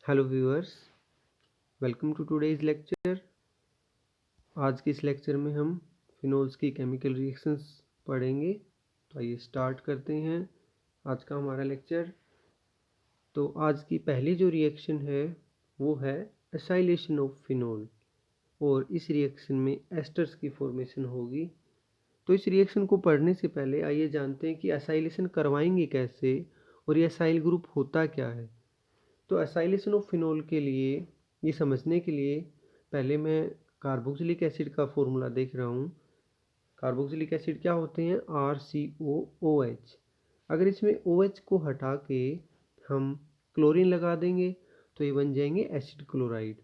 Hello viewers, welcome to today's lecture. आज के इस लेक्चर में हम फिनोल्स की केमिकल रिएक्शंस पढ़ेंगे। तो आइए स्टार्ट करते हैं आज का हमारा लेक्चर। तो आज की पहली जो रिएक्शन है वो है एसाइलेशन ऑफ फिनोल, और इस रिएक्शन में एस्टर्स की फॉर्मेशन होगी। तो इस रिएक्शन को पढ़ने से पहले आइए जानते हैं कि एसाइलेशन करवाएंगे कैसे और ये एसाइल ग्रुप होता क्या है। तो एसाइलेशन ऑफ फिनोल के लिए ये समझने के लिए पहले मैं कार्बोक्सिलिक एसिड का फॉर्मूला देख रहा हूँ। कार्बोक्सिलिक एसिड क्या होते हैं? RCOOH। अगर इसमें OH को हटा के हम क्लोरीन लगा देंगे तो ये बन जाएंगे एसिड क्लोराइड।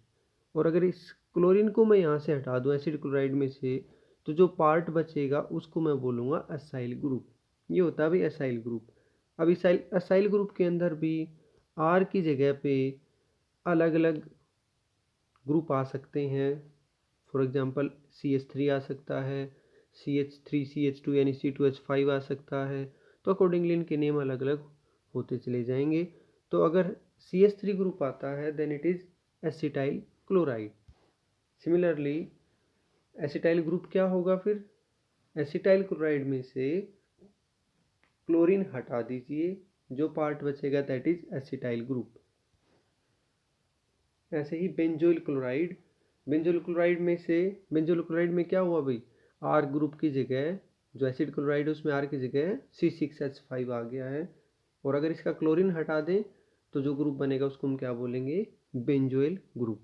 और अगर इस क्लोरीन को मैं यहाँ से हटा दूँ एसिड क्लोराइड में से, तो जो पार्ट बचेगा उसको मैं बोलूँगा एसाइल ग्रुप। ये होता है भाई एसाइल ग्रुप। अब एसाइल ग्रुप के अंदर भी R की जगह पे अलग अलग ग्रुप आ सकते हैं। फॉर एग्जांपल CH3 आ सकता है, CH3CH2 यानी C2H5 आ सकता है। तो अकॉर्डिंगली इनके नेम अलग अलग होते चले जाएंगे। तो अगर CH3 ग्रुप आता है then it is acetyl chloride. Similarly acetyl group क्या होगा फिर? एसिटाइल क्लोराइड में से क्लोरीन हटा दीजिए, जो पार्ट बचेगा दैट इज एसिटाइल ग्रुप। ऐसे ही बेंजोइल क्लोराइड, बेंजोइल क्लोराइड में क्या हुआ भाई? आर ग्रुप की जगह जो एसिड क्लोराइड है उसमें आर की जगह C6H5 आ गया है। और अगर इसका क्लोरीन हटा दें तो जो ग्रुप बनेगा उसको हम क्या बोलेंगे? Benzoyl group.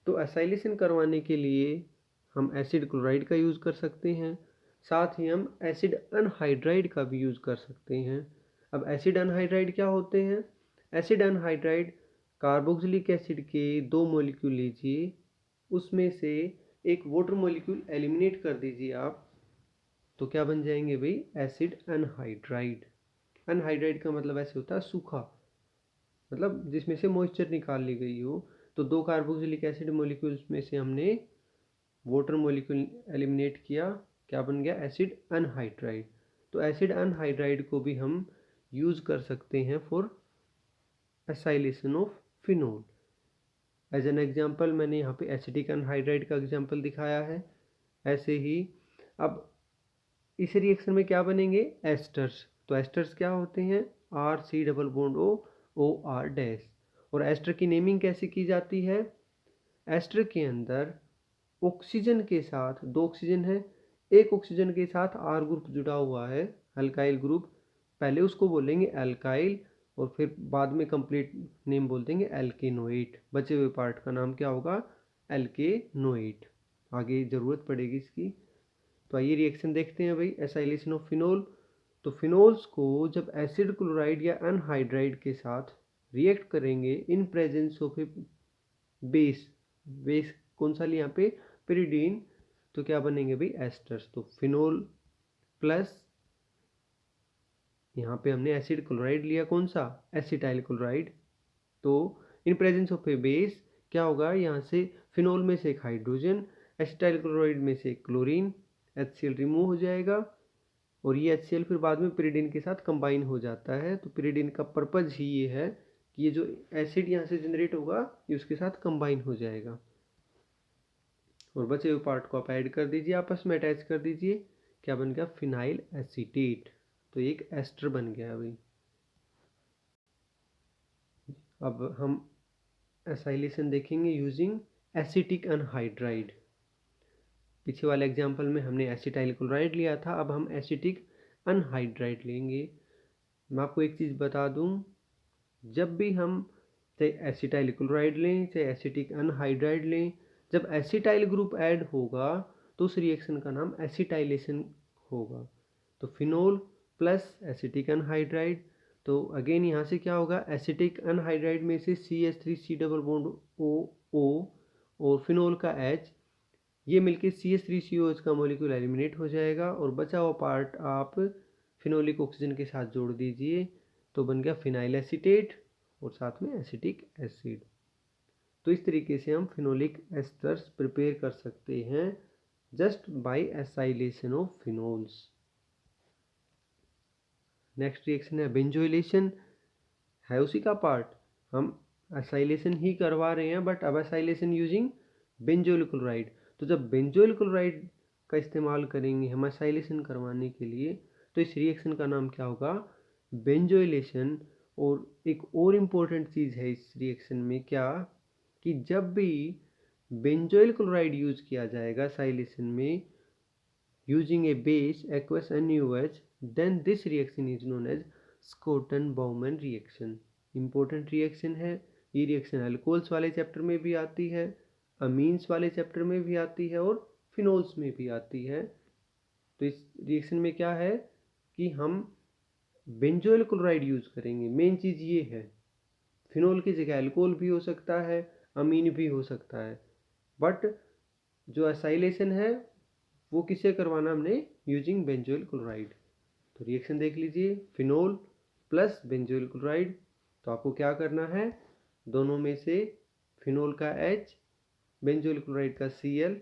तो एसाइलेशन करवाने के लिए हम एसिड क्लोराइड का यूज़ कर सकते हैं, साथ ही हम एसिड अनहाइड्राइड का भी यूज़ कर सकते हैं। अब एसिड अनहाइड्राइड क्या होते हैं? एसिड अनहाइड्राइड कार्बोक्सिलिक एसिड के 2 मॉलिक्यूल लीजिए, उसमें से एक वाटर मॉलिक्यूल एलिमिनेट कर दीजिए आप, तो क्या बन जाएंगे भाई? Acid anhydride. अनहाइड्राइड का मतलब ऐसे होता है सूखा, मतलब जिसमें से मॉइस्चर निकाल ली गई हो। तो 2 कार्बोक्सिलिक एसिड मॉलिक्यूल्स में से हमने वाटर मॉलिक्यूल एलिमिनेट किया, क्या बन गया? Acid anhydride. तो एसिड अनहाइड्राइड को भी हम यूज़ कर सकते हैं for acylation of phenol. As an example मैंने यहाँ पे एसिटिक अनहाइड्राइड का एग्जाम्पल दिखाया है। ऐसे ही अब इस रिएक्शन में क्या बनेंगे? एस्टर्स। तो एस्टर्स क्या होते हैं? RC double bond OR dash. और एस्टर की नेमिंग कैसे की जाती है? एस्टर के अंदर ऑक्सीजन के साथ 2 ऑक्सीजन है, एक ऑक्सीजन के साथ R ग्रुप जुड़ा हुआ है, अल्काइल ग्रुप। पहले उसको बोलेंगे अल्काइल और फिर बाद में कंप्लीट नेम बोल देंगे एल्केनोएट। बचे हुए पार्ट का नाम क्या होगा? एल्केनोएट। आगे ज़रूरत पड़ेगी इसकी। तो आइए रिएक्शन देखते हैं भाई, एसाइलेशन ऑफ फिनोल। तो फिनोल्स को जब एसिड क्लोराइड या अनहाइड्राइड के साथ रिएक्ट करेंगे इन प्रेजेंस ऑफ ए बेस कौन सा लिया यहाँ पे? पिरिडीन। तो क्या बनेंगे भाई? एस्टर्स। तो फिनोल प्लस यहाँ पे हमने एसिड क्लोराइड लिया, कौन सा? Acetyl chloride. तो in presence of a base क्या होगा? यहाँ से फिनोल में से एक हाइड्रोजन, एसिटाइल क्लोराइड में से क्लोरीन, HCl रिमूव हो जाएगा और ये HCl फिर बाद में पिरिडीन के साथ कंबाइन हो जाता है। तो पिरिडीन का पर्पज ही ये है कि ये जो एसिड यहाँ से जनरेट होगा ये उसके साथ कंबाइन हो जाएगा और बचे हुए पार्ट को आप ऐड कर दीजिए, आपस में अटैच कर दीजिए। क्या बन गया? Phenyl acetate. तो एक एस्टर बन गया भाई। अब हम एसाइलेशन देखेंगे यूजिंग एसिटिक अनहाइड्राइड। पीछे वाले एग्जाम्पल में हमने एसिटाइल क्लोराइड लिया था, अब हम एसिटिक अनहाइड्राइड लेंगे। मैं आपको एक चीज़ बता दूं, जब भी हम चाहे एसिटाइल क्लोराइड लें चाहे एसिटिक अनहाइड्राइड लें, जब एसिटाइल ग्रुप ऐड होगा तो उस रिएक्शन का नाम एसिटाइलेशन होगा। तो फिनोल प्लस एसिटिक अनहाइड्राइड, तो अगेन यहाँ से क्या होगा? एसिटिक अनहाइड्राइड में से CH3C डबल बॉन्ड OO और फिनोल का H, ये मिलके CH3COH का मॉलिक्यूल एलिमिनेट हो जाएगा और बचा हुआ पार्ट आप फिनोलिक ऑक्सीजन के साथ जोड़ दीजिए, तो बन गया फिनाइल एसीटेट और साथ में एसिटिक एसिड। तो इस तरीके से हम फिनोलिक एस्टर्स प्रिपेयर कर सकते हैं just by acylation of phenols. Next reaction है बेंजोइलेशन, है उसी का पार्ट। हम एसाइलेशन ही करवा रहे हैं, बट अब एसाइलेशन यूजिंग बेंजोइल क्लोराइड। तो जब बेंजोइल क्लोराइड का इस्तेमाल करेंगे हम एसाइलेशन करवाने के लिए, तो इस रिएक्शन का नाम क्या होगा, बेंजोइलेशन। और एक और इम्पोर्टेंट चीज़ है इस रिएक्शन में, क्या कि जब भी बेंजोइल क्लोराइड यूज किया जाएगा एसाइलेशन में using a base aqueous NaOH, then this reaction is known as Schotten Baumann reaction. Important reaction है ये। रिएक्शन अल्कोहल्स वाले चैप्टर में भी आती है, अमीन्स वाले चैप्टर में भी आती है और फिनोल्स में भी आती है। तो इस रिएक्शन में क्या है कि हम बेंजोइल क्लोराइड यूज करेंगे। मेन चीज़ ये है, फिनोल की जगह अल्कोहल भी हो सकता है, अमीन भी हो सकता है, बट जो एसाइलेशन है वो किससे करवाना हमने, यूजिंग बेंजोइल क्लोराइड। तो रिएक्शन देख लीजिए, फिनोल प्लस बेंजोइल क्लोराइड। तो आपको क्या करना है, दोनों में से फिनोल का H, बेंजोइल क्लोराइड का Cl,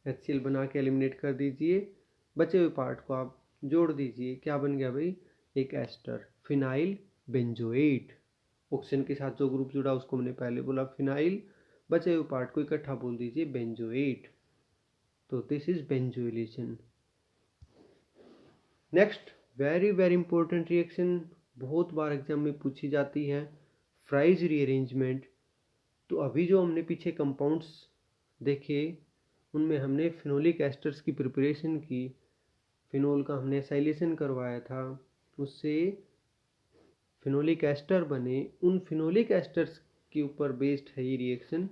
HCl बना के एलिमिनेट कर दीजिए। बचे हुए पार्ट को आप जोड़ दीजिए। क्या बन गया भाई, एक एस्टर, फिनाइल बेंजोएट। ऑक्सीजन के साथ जो ग्रुप जुड़ा उसको हमने पहले बोला फिनाइल, बचे हुए पार्ट को इकट्ठा बोल दीजिए बेंजोएट। तो this is benzoylation. Next very very important reaction, बहुत बार एग्जाम में पूछी जाती है, फ्राइज रीअरेंजमेंट। तो अभी जो हमने पीछे कंपाउंड्स देखे उनमें हमने फिनोलिक एस्टर्स की प्रिपरेशन की, फिनोल का हमने एसाइलेशन करवाया था, उससे फिनोलिक एस्टर बने। उन फिनोलिक एस्टर्स के ऊपर बेस्ड है ये रिएक्शन।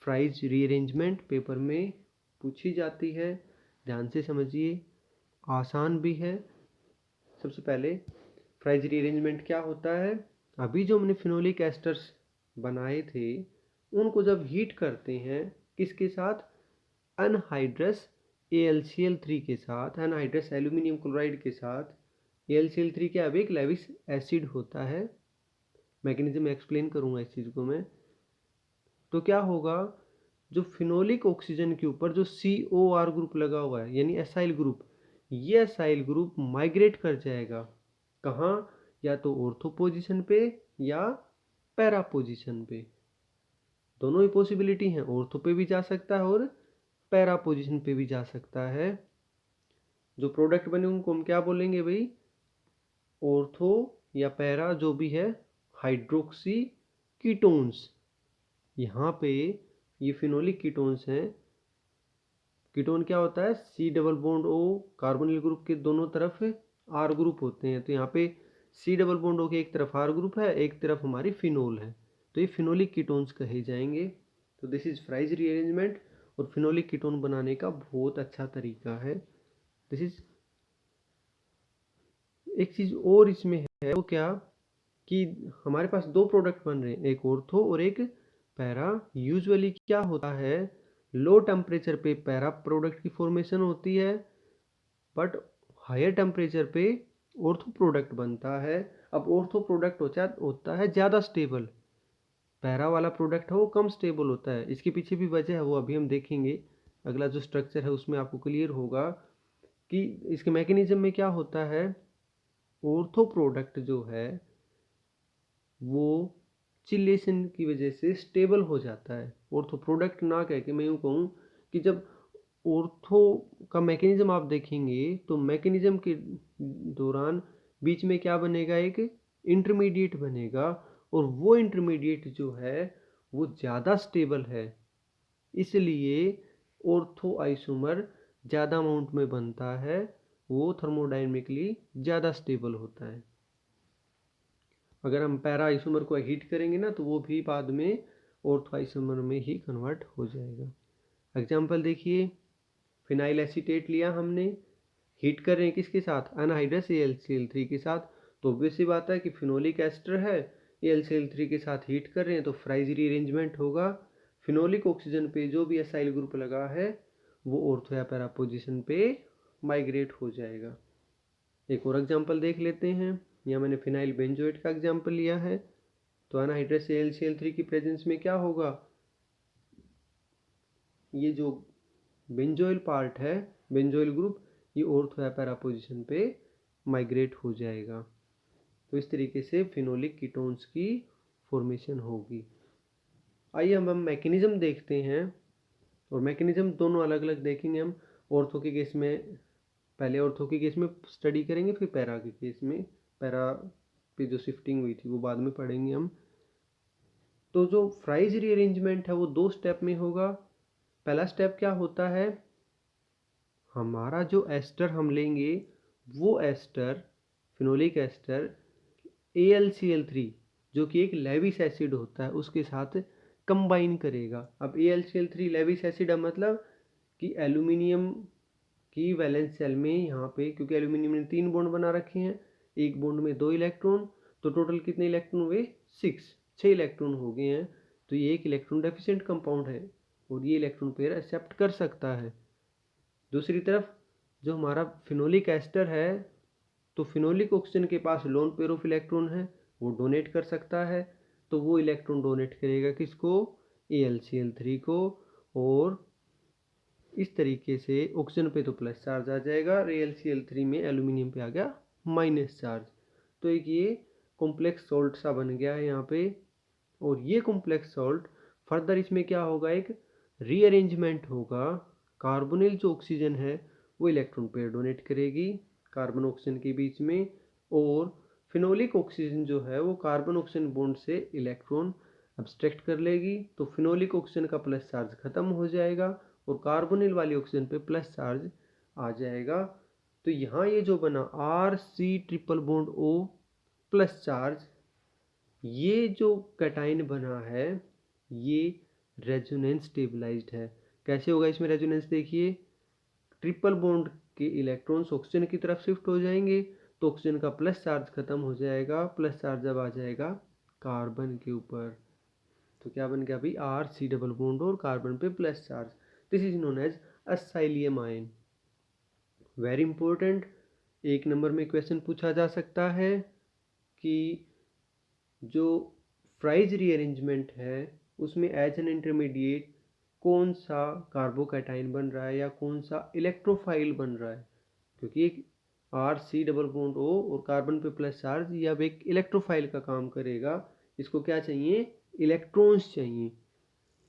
फ्राइज रीअरेंजमेंट पेपर में पूछी जाती है, ध्यान से समझिए, आसान भी है। सबसे पहले फ्राइज रीअरेंजमेंट क्या होता है, अभी जो हमने फिनोलिक एस्टर्स बनाए थे उनको जब हीट करते हैं किसके साथ, अनहाइड्रस AlCl3 के साथ, अनहाइड्रस एल्यूमिनियम क्लोराइड के साथ। AlCl3 क्या है, एक लेविस एसिड होता है। मैकेनिज्म एक्सप्लेन करूंगा इस चीज़ को मैं। तो क्या होगा, जो फिनोलिक ऑक्सीजन के ऊपर जो COR ग्रुप लगा हुआ है यानी एसाइल ग्रुप, ये एसाइल ग्रुप माइग्रेट कर जाएगा कहाँ, या तो ऑर्थो पोजीशन पे या पैरा पोजीशन पे। दोनों ही पॉसिबिलिटी हैं, ऑर्थो पे भी जा सकता है और पैरा पोजीशन पे भी जा सकता है। जो प्रोडक्ट बने उनको हम क्या बोलेंगे भाई, ऑर्थो या पैरा, जो भी है, हाइड्रोक्सी कीटोन्स। यहाँ पे ये फिनोलिक कीटोन्स हैं। कीटोन क्या होता है, C double bond O, carbonyl group के दोनों तरफ R ग्रुप होते हैं। तो यहाँ पे C डबल बॉन्ड O के एक तरफ R ग्रुप है, एक तरफ हमारी फिनोल है, तो ये फिनोलिक कीटोन्स कहे जाएंगे। तो दिस इज फ्राइज रीअरेंजमेंट, और फिनोलिक कीटोन बनाने का बहुत अच्छा तरीका है। दिस इज एक चीज़ और इसमें है, वो क्या कि हमारे पास दो प्रोडक्ट बन रहे हैं, एक ऑर्थो और एक पैरा। यूजुअली क्या होता है, लो टेम्परेचर पे पैरा प्रोडक्ट की फॉर्मेशन होती है, बट हायर टेम्परेचर पे ऑर्थो प्रोडक्ट बनता है। अब ऑर्थो प्रोडक्ट होता है ज़्यादा स्टेबल, पैरा वाला प्रोडक्ट है वो कम स्टेबल होता है। इसके पीछे भी वजह है, वो अभी हम देखेंगे। अगला जो स्ट्रक्चर है उसमें आपको क्लियर होगा कि इसके मैकेनिज्म में क्या होता है। ऑर्थो प्रोडक्ट जो है वो चिलेशन की वजह से स्टेबल हो जाता है। ऑर्थो प्रोडक्ट ना कह के मैं यूँ कहूँ कि जब ऑर्थो का मैकेनिज्म आप देखेंगे तो मैकेनिज्म के दौरान बीच में क्या बनेगा, एक इंटरमीडिएट बनेगा, और वो इंटरमीडिएट जो है वो ज़्यादा स्टेबल है, इसलिए ऑर्थो आइसोमर ज़्यादा अमाउंट में बनता है, वो थर्मोडायनेमिकली ज़्यादा स्टेबल होता है। अगर हम पैरा आइसोमर को हीट करेंगे ना तो वो भी बाद में ऑर्थो आइसोमर में ही कन्वर्ट हो जाएगा। एग्जाम्पल देखिए, फिनाइल एसीटेट लिया हमने, हीट कर रहे हैं किसके साथ, अनहाइड्रस AlCl3 के साथ। तो ऑब्वियस सी बात है कि फिनोलिक एस्टर है, AlCl3 के साथ हीट कर रहे हैं तो फ्राइज रीअरेंजमेंट होगा। फिनोलिक ऑक्सीजन पे जो भी एसाइल ग्रुप लगा है वो ऑर्थो या पैरा पोजिशन पे माइग्रेट हो जाएगा। एक और एग्जाम्पल देख लेते हैं। यहाँ मैंने फिनाइल बेंजोएट का एग्जाम्पल लिया है। तो अनहाइड्रस AlCl3 की प्रेजेंस में क्या होगा, ये जो बेंजोइल पार्ट है, बेंजोइल ग्रुप, ये ऑर्थो या पैरा पोजीशन पे माइग्रेट हो जाएगा। तो इस तरीके से फिनोलिक कीटोन्स की फॉर्मेशन होगी। आइए हम मैकेनिज्म देखते हैं, और मैकेनिज्म दोनों अलग अलग देखेंगे हम। ऑर्थो के केस में, पहले ऑर्थो के केस में स्टडी करेंगे, फिर पैरा के केस में, पैरा पे जो शिफ्टिंग हुई थी वो बाद में पढ़ेंगे हम। तो जो फ्राइज रीअरेंजमेंट है वो 2 स्टेप में होगा। पहला स्टेप क्या होता है, हमारा जो एस्टर हम लेंगे वो एस्टर, फिनोलिक एस्टर AlCl3 जो कि एक लेविस एसिड होता है उसके साथ कंबाइन करेगा। अब AlCl3 लेविस एसिड मतलब कि एल्यूमिनियम की वैलेंस सेल में यहाँ पे, क्योंकि एल्यूमिनियम ने 3 बॉन्ड बना रखे हैं, एक बॉन्ड में 2 इलेक्ट्रॉन, तो टोटल कितने इलेक्ट्रॉन हुए 6 इलेक्ट्रॉन हो गए हैं। तो ये एक इलेक्ट्रॉन डेफिशिएंट कंपाउंड है और ये इलेक्ट्रॉन पेयर एक्सेप्ट कर सकता है। दूसरी तरफ जो हमारा फिनोलिक एस्टर है, तो फिनोलिक ऑक्सीजन के पास लोन पेयर ऑफ इलेक्ट्रॉन है, वो डोनेट कर सकता है, तो वो इलेक्ट्रॉन डोनेट करेगा किसको, AlCl3 को, और इस तरीके से ऑक्सीजन पे तो प्लस चार्ज आ जाएगा, AlCl3 में एल्यूमिनियम पे आ गया माइनस चार्ज। तो एक ये कॉम्प्लेक्स सॉल्ट सा बन गया है यहाँ पे। और ये कॉम्प्लेक्स सॉल्ट फर्दर इसमें क्या होगा, एक रीअरेंजमेंट होगा। कार्बोनिल जो ऑक्सीजन है वो इलेक्ट्रॉन पेयर डोनेट करेगी कार्बन ऑक्सीजन के बीच में, और फिनोलिक ऑक्सीजन जो है वो कार्बन ऑक्सीजन बॉन्ड से इलेक्ट्रॉन अब्स्ट्रैक्ट कर लेगी, तो फिनोलिक ऑक्सीजन का प्लस चार्ज खत्म हो जाएगा और कार्बोनिल वाली ऑक्सीजन पे प्लस चार्ज आ जाएगा। तो यहाँ ये जो बना RC triple bond O plus charge, ये जो कैटाइन बना है ये रेजोनेंस स्टेबलाइज्ड है। कैसे होगा इसमें रेजोनेंस, देखिए ट्रिपल बॉन्ड के इलेक्ट्रॉन्स ऑक्सीजन की तरफ शिफ्ट हो जाएंगे, तो ऑक्सीजन का प्लस चार्ज खत्म हो जाएगा, प्लस चार्ज जब आ जाएगा कार्बन के ऊपर, तो क्या बन गया भाई RC डबल बॉन्ड और कार्बन पे plus charge. This is known as acylium ion. Very important, 1 number में क्वेश्चन पूछा जा सकता है कि जो फ्राइज रीअरेंजमेंट है उसमें एज एन इंटरमीडिएट कौन सा कार्बोकैटाइन बन रहा है या कौन सा इलेक्ट्रोफाइल बन रहा है, क्योंकि एक RC डबल बॉन्ड O और कार्बन पे प्लस चार्ज, ये अब एक इलेक्ट्रोफाइल का काम करेगा। इसको क्या चाहिए, इलेक्ट्रॉन्स चाहिए।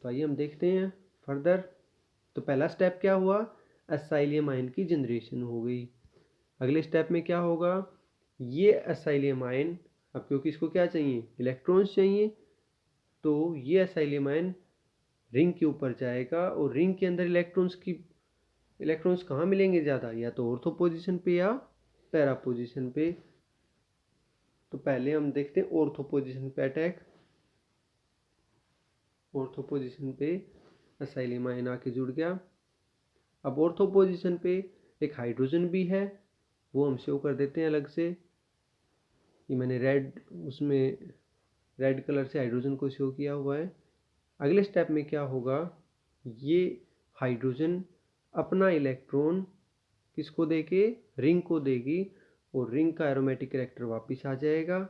तो आइए हम देखते हैं फर्दर। तो पहला स्टेप क्या हुआ, असाइलियम आयन की जनरेशन हो गई। अगले स्टेप में क्या होगा, ये असाइलियम आयन, अब क्योंकि इसको क्या चाहिए, इलेक्ट्रॉन्स चाहिए, तो ये असाइलियम आयन रिंग के ऊपर जाएगा, और रिंग के अंदर इलेक्ट्रॉन्स कहाँ मिलेंगे ज़्यादा, या तो ऑर्थो पोजीशन पे या पैरा पोजीशन पे। तो पहले हम देखते हैं ऑर्थो पोजीशन पे अटैक। ऑर्थो पोजीशन पे असाइलियम आयन आके जुड़ गया। अब ऑर्थो पोजीशन पे एक हाइड्रोजन भी है, वो हम शो कर देते हैं अलग से। ये मैंने रेड कलर से हाइड्रोजन को शो किया हुआ है। अगले स्टेप में क्या होगा, ये हाइड्रोजन अपना इलेक्ट्रॉन किसको देके, रिंग को देगी, और रिंग का एरोमेटिक कैरेक्टर वापस आ जाएगा,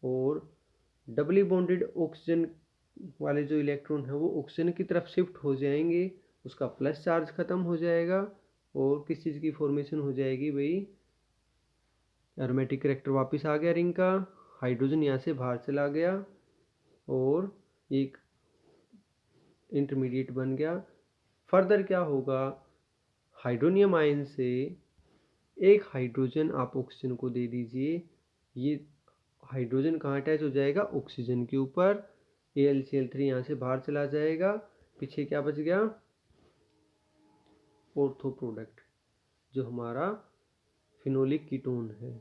और डबली बॉन्डेड ऑक्सीजन वाले जो इलेक्ट्रॉन है वो ऑक्सीजन की तरफ शिफ्ट हो जाएंगे, उसका प्लस चार्ज खत्म हो जाएगा, और किस चीज़ की फॉर्मेशन हो जाएगी भाई, एरोमेटिक कैरेक्टर वापस आ गया रिंग का, हाइड्रोजन यहाँ से बाहर चला गया और एक इंटरमीडिएट बन गया। फर्दर क्या होगा, हाइड्रोनियम आयन से एक हाइड्रोजन आप ऑक्सीजन को दे दीजिए, ये हाइड्रोजन कहाँ अटैच हो जाएगा, ऑक्सीजन के ऊपर, AlCl3 यहाँ से बाहर चला जाएगा, पीछे क्या बच गया, ऑर्थो प्रोडक्ट जो हमारा फिनोलिक कीटोन है।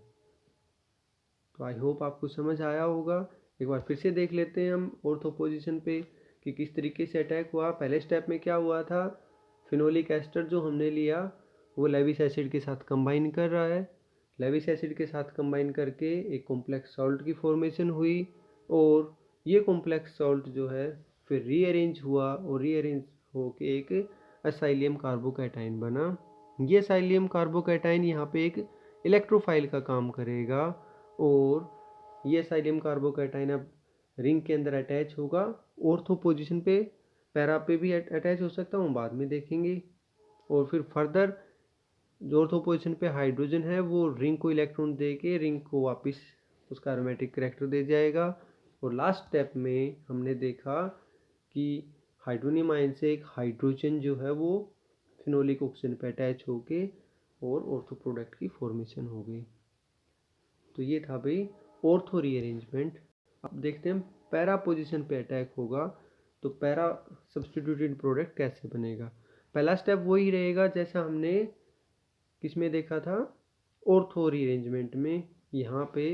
तो आई होप आपको समझ आया होगा। एक बार फिर से देख लेते हैं हम ऑर्थो पोजीशन पे कि किस तरीके से अटैक हुआ। पहले स्टेप में क्या हुआ था, फिनोलिक एस्टर जो हमने लिया वो लेविस एसिड के साथ कंबाइन कर रहा है, लेविस एसिड के साथ कंबाइन करके एक कॉम्प्लेक्स सॉल्ट की फॉर्मेशन हुई, और ये कॉम्प्लेक्स सॉल्ट जो है फिर रीअरेंज हुआ, और रीअरेंज होके एक असाइलियम कार्बोकैटाइन बना। ये असाइलियम कार्बोकैटाइन यहाँ पे एक इलेक्ट्रोफाइल का काम करेगा, और ये असाइलियम कार्बोकैटाइन अब रिंग के अंदर अटैच होगा ऑर्थो पोजीशन पे, पैरा पे भी अटैच हो सकता हूँ, बाद में देखेंगे। और फिर फर्दर जो ऑर्थो पोजीशन पे हाइड्रोजन है वो रिंग को इलेक्ट्रॉन दे के रिंग को वापस उसका एरोमेटिक कैरेक्टर दे जाएगा, और लास्ट स्टेप में हमने देखा कि हाइड्रोनियम आयन से एक हाइड्रोजन जो है वो फिनोलिक ऑक्सीजन पे अटैच होके और ऑर्थो प्रोडक्ट की फॉर्मेशन हो गई। तो ये था भाई ऑर्थो रीअरेंजमेंट। अब देखते हैं पैरा पोजीशन पे अटैक होगा तो पैरा सब्स्टिट्यूटेड प्रोडक्ट कैसे बनेगा। पहला स्टेप वही रहेगा जैसा हमने किसमें देखा था, ऑर्थो रीअरेंजमेंट में। यहाँ पे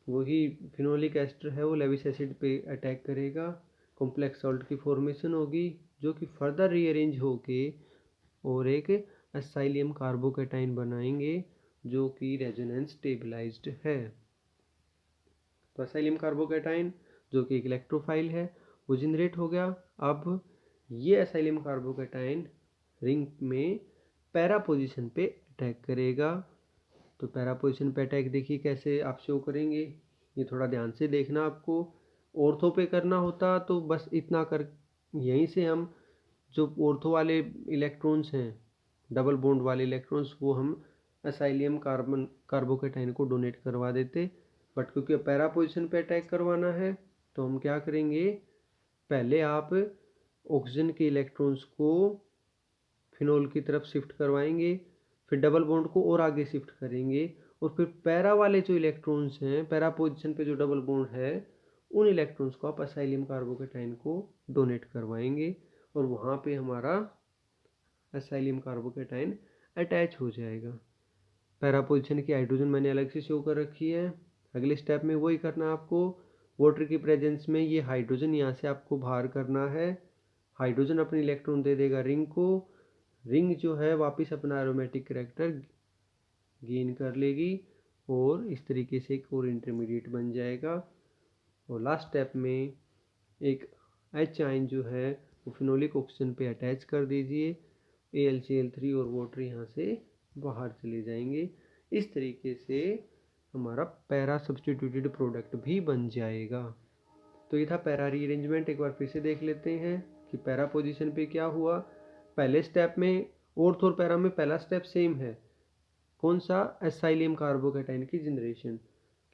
वही फिनोलिक एस्टर है वो लेविस एसिड पे अटैक करेगा, कॉम्प्लेक्स सॉल्ट की फॉर्मेशन होगी जो कि फर्दर रीअरेंज होके और एक एसाइलियम कार्बोकेटाइन बनाएंगे जो कि रेजोनेंस स्टेबलाइज्ड है। तो एसाइलियम कार्बोकेटाइन जो कि एक इलेक्ट्रोफाइल है वो जनरेट हो गया। अब ये एसाइलियम कार्बोकेटाइन रिंग में पैरा पोजीशन पे अटैक करेगा। तो पैरा पोजीशन पे अटैक देखिए कैसे आप शो करेंगे, ये थोड़ा ध्यान से देखना। आपको ऑर्थो पे करना होता तो बस इतना कर, यहीं से हम जो ऑर्थो वाले इलेक्ट्रॉन्स हैं, डबल बॉन्ड वाले इलेक्ट्रॉन्स, वो हम एसाइलियम कार्बोकेटाइन को डोनेट करवा देते। बट क्योंकि पैरा पोजीशन पे अटैक करवाना है तो हम क्या करेंगे, पहले आप ऑक्सीजन के इलेक्ट्रॉन्स को फिनोल की तरफ शिफ्ट करवाएंगे, फिर डबल बॉन्ड को और आगे शिफ्ट करेंगे और फिर पैरा वाले जो इलेक्ट्रॉन्स हैं, पैरा पोजीशन पे जो डबल बॉन्ड है, उन इलेक्ट्रॉन्स को आप एसाइलियम कार्बोकेटाइन को डोनेट करवाएंगे और वहाँ पे हमारा एसाइलियम कार्बोकेटाइन अटैच हो जाएगा। पैरा पोजीशन की हाइड्रोजन मैंने अलग से शो कर रखी है। अगले स्टेप में वही करना है आपको। वाटर की प्रेजेंस में ये हाइड्रोजन यहाँ से आपको बाहर करना है। हाइड्रोजन अपने इलेक्ट्रॉन दे देगा रिंग को, रिंग जो है वापस अपना एरोमेटिक कैरेक्टर गेन कर लेगी और इस तरीके से एक और इंटरमीडिएट बन जाएगा। और लास्ट स्टेप में एक H आयन जो है वो फिनोलिक ऑक्सीजन पे अटैच कर दीजिए, AlCl3 और वाटर यहाँ से बाहर चले जाएंगे। इस तरीके से हमारा पैरा सब्स्टिट्यूटेड प्रोडक्ट भी बन जाएगा। तो ये था पैरा रीअरेंजमेंट। एक बार फिर से देख लेते हैं कि पैरा पोजीशन पे क्या हुआ। पहले स्टेप में ऑर्थो और पैरा में पहला स्टेप सेम है, कौन सा, एसाइलियम कार्बोकेटाइन की जनरेशन,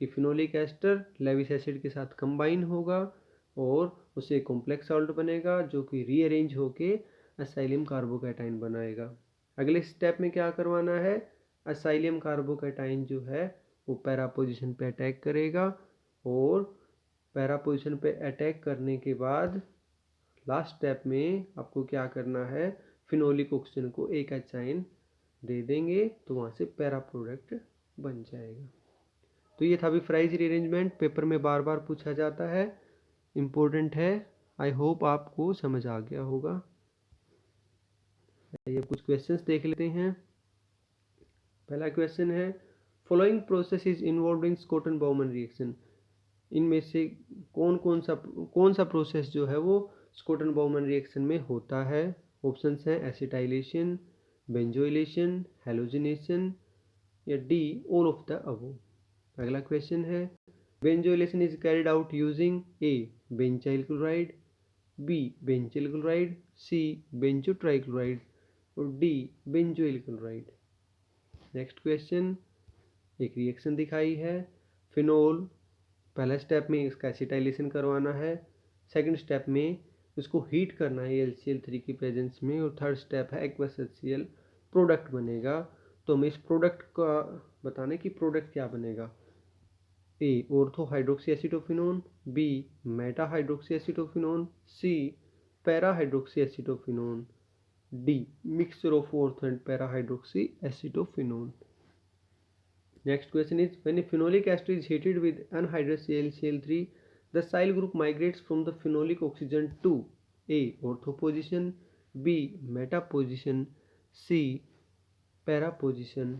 कि फिनोलिक एस्टर लेविस एसिड के साथ कंबाइन होगा और उसे कॉम्प्लेक्स सॉल्ट बनेगा जो कि रीअरेंज होके एसाइलियम कार्बोकेटाइन बनाएगा। अगले स्टेप में क्या करवाना है, एसाइलियम कार्बोकेटाइन जो है वो पैरा पोजीशन पे अटैक करेगा और पैरा पोजीशन पे अटैक करने के बाद लास्ट स्टेप में आपको क्या करना है, फिनोलिक ऑक्सीजन को एक H आयन दे देंगे तो वहाँ से पैरा प्रोडक्ट बन जाएगा। तो ये था अभी फ्राइज रीअरेंजमेंट, पेपर में बार बार पूछा जाता है, इम्पोर्टेंट है। आई होप आपको समझ आ गया होगा। ये कुछ क्वेश्चंस देख लेते हैं। पहला क्वेश्चन है, following process is involve in स्कॉटन Bowman reaction. इनमें से कौन सा प्रोसेस जो है वो स्कॉटन बाउमन रिएक्शन में होता है। ऑप्शंस हैं एसिटाइलेशन, बेंजोइलेशन, हैलोजिनेशन या D all of the above. अगला क्वेश्चन है, benzoylation is carried out using A benzyl chloride, B benzal chloride, C benzo trichloride और D benzoyl chloride. Next question, एक reaction दिखाई है, फिनोल, पहला step में इसका एसिटाइलेशन करवाना है, सेकंड स्टेप में इसको हीट करना है AlCl3 की प्रेजेंस में और थर्ड स्टेप है एक्वस HCl प्रोडक्ट बनेगा। तो हमें इस प्रोडक्ट का बताने कि प्रोडक्ट क्या बनेगा, A ortho hydroxy acetophenone, B meta hydroxy acetophenone, C para hydroxy acetophenone, D mixture of ortho and para hydroxy acetophenone. Next question is, when a phenolic ester is heated with anhydrous AlCl3, the Sil group migrates from the phenolic oxygen to A ortho position, B meta position, C para position,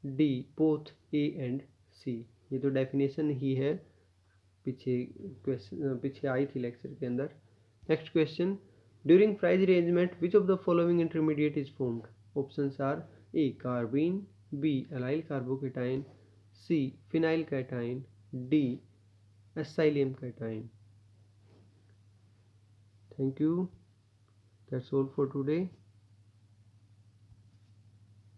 D both A and C। ये तो definition ही है, पीछे आई थी lecture के अंदर। Next question, during Fries rearrangement which of the following intermediate is formed. Options are A carbene, B allyl carbocation, C phenyl cation, D acylium cation. Thank you, that's all for today.